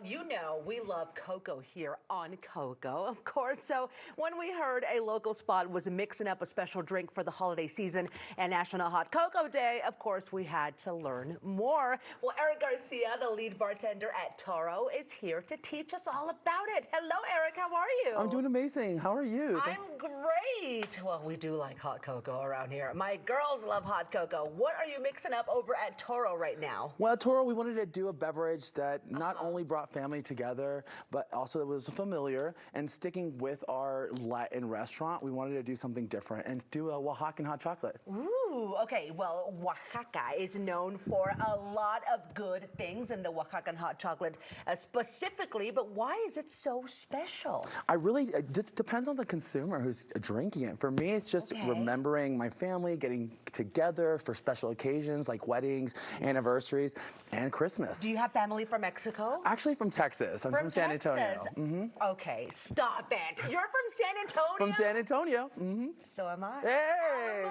you know, we love cocoa here on Coco, of course. So when we heard a local spot was mixing up a special drink for the holiday season and National Hot Cocoa Day, of course, we had to learn more. Well, Eric Garcia, the lead bartender at Toro, is here to teach us all about it. Hello, Eric. How are you? I'm doing amazing. How are you? I'm great. Well, we do like hot cocoa around here. My girls love hot cocoa. What are you mixing up over at Toro right now? Well, at Toro, we wanted to do a beverage that not only brought family together, but also it was familiar. And sticking with our Latin restaurant, we wanted to do something different and do a Oaxacan hot chocolate. Ooh, okay. Well, Oaxaca is known for a lot of good things in the Oaxacan hot chocolate specifically, but why is it so special? It just depends on the consumer who's drinking it. For me, it's just remembering my family, getting together for special occasions like weddings, anniversaries, and Christmas. Do you have family from Mexico? Actually, from Texas. I'm from San Antonio. Okay, stop it. You're from San Antonio? From San Antonio. So am I. Hey!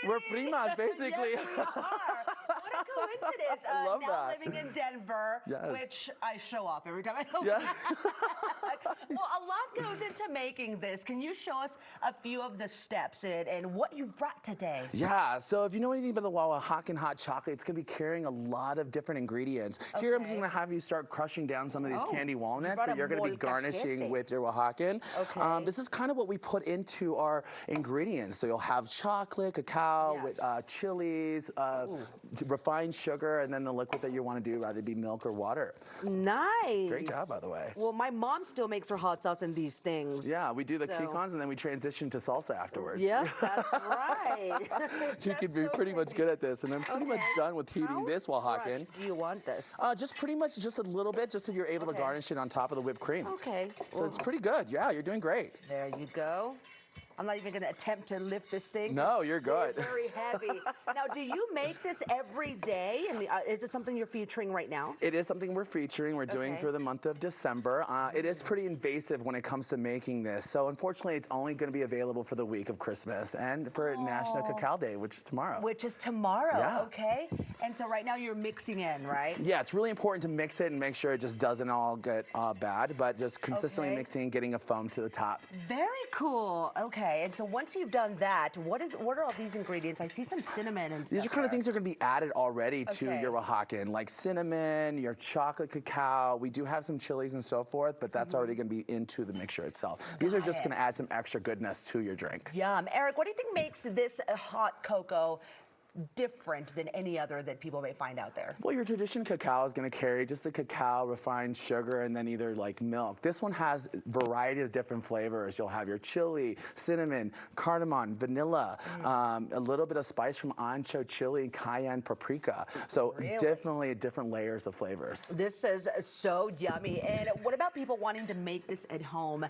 We're primas, basically. Yes, we are. What a coincidence. I love now that. living in Denver, Yes. which I show off every time I go Yeah. back. Well, a lot goes into making this. Can you show us a few of the steps and what you've brought today? Yeah, so if you know anything about the Oaxacan hot chocolate, it's going to be carrying a lot of different ingredients. Here, I'm just going to have you start crushing down some of these candy walnuts that you're going to be garnishing with your Oaxacan. This is kind of what we put into our ingredients. So you'll have chocolate, cacao, with chilies, refined sugar, and then the liquid that you want to do, rather be milk or water. Nice. Great job, by the way. Well, my mom still makes her hot sauce in these things. Yeah, we do the pecans, and then we transition to salsa afterwards. Yeah, that's right. You could be pretty much good at this, and I'm pretty much done with heating this Oaxacan. Do you want this? Just pretty much just a little bit, just so you're able to garnish it on top of the whipped cream. Okay. So it's pretty good. Yeah, you're doing great. There you go. I'm not even going to attempt to lift this thing. No, you're good. Very heavy. Now, do you make this every day? And is it something you're featuring right now? It is something we're featuring. We're doing for the month of December. It is pretty invasive when it comes to making this. So unfortunately, it's only going to be available for the week of Christmas and for National Cacao Day, which is tomorrow. Which is tomorrow, okay. And so right now you're mixing in, right? Yeah, it's really important to mix it and make sure it just doesn't all get bad, but just consistently mixing and getting a foam to the top. Very cool. Okay. And so once you've done that, what are all these ingredients? I see some cinnamon and stuff. These are kind of things that are going to be added already to your Oaxacan, like cinnamon, your chocolate cacao. We do have some chilies and so forth, but that's already going to be into the mixture itself. These are just going to add some extra goodness to your drink. Yum. Eric, what do you think makes this hot cocoa different than any other that people may find out there? Well, your traditional cacao is going to carry just the cacao, refined sugar, and then either like milk. This one has variety of different flavors. You'll have your chili, cinnamon, cardamom, vanilla, a little bit of spice from ancho chili, cayenne, paprika. So definitely different layers of flavors. This is so yummy. And what about people wanting to make this at home?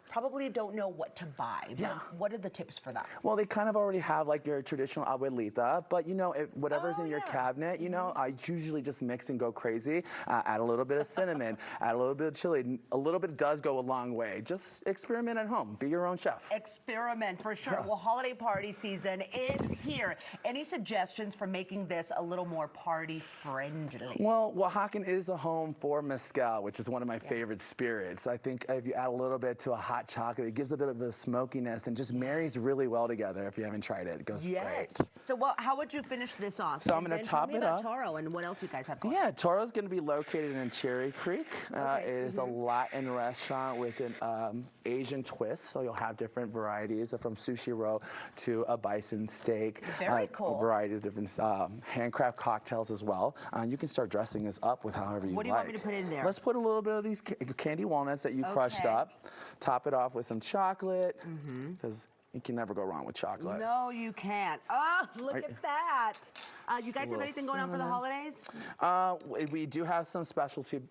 Probably don't know what to buy. What are the tips for that? Well, they kind of already have like your traditional abuelita, but you know, whatever's in your cabinet, you know, I usually just mix and go crazy. Add a little bit of cinnamon, add a little bit of chili. A little bit does go a long way. Just experiment at home. Be your own chef. Experiment for sure. Well, holiday party season is here. Any suggestions for making this a little more party friendly? Well, Oaxacan is the home for mezcal, which is one of my favorite spirits. I think if you add a little bit to a hot chocolate, it gives a bit of a smokiness and just marries really well together. If you haven't tried it, it goes great. So how would you finish this off? So I'm going to top it up. Toro and what else you guys have going? Yeah, Toro's going to be located in Cherry Creek. It is a Latin restaurant with an Asian twist, so you'll have different varieties from sushi roll to a bison steak. Very cool. Varieties of different handcraft cocktails as well. You can start dressing this up with however you like. What do you want me to put in there? Let's put a little bit of these candy walnuts that you crushed up. Top it off with some chocolate, because you can never go wrong with chocolate. No, you can't. Oh, look at that. You guys have anything going on for the holidays? We do have some specialty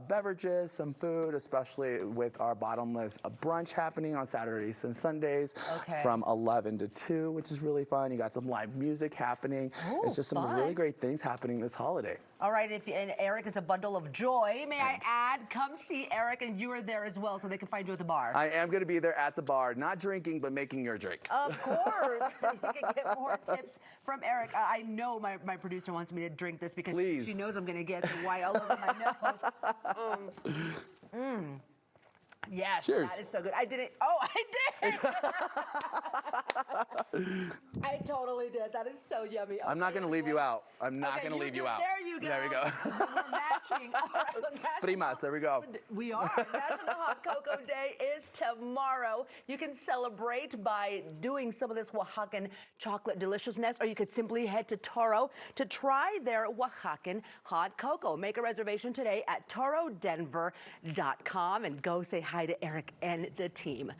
beverages, some food, especially with our bottomless brunch happening on Saturdays and Sundays from 11 to 2, which is really fun. You got some live music happening. It's just some really great things happening this holiday. All right, and Eric is a bundle of joy. May I add, come see Eric, and you are there as well, so they can find you at the bar. I am going to be there at the bar, not drinking, but making your drinks. Of course. You can get more tips from Eric. I know my producer wants me to drink this because she knows I'm going to get the white all over my nose. Yes, cheers. That is so good. I did it. Oh, I did. I totally did. That is so yummy. Okay, I'm not going to leave you out. I'm not going to leave you out. There you go. There we go. We're matching. Primas, there we go. We are. National Hot Cocoa Day is tomorrow. You can celebrate by doing some of this Oaxacan chocolate deliciousness, or you could simply head to Toro to try their Oaxacan Hot Cocoa. Make a reservation today at torodenver.com and go say hi to Eric and the team.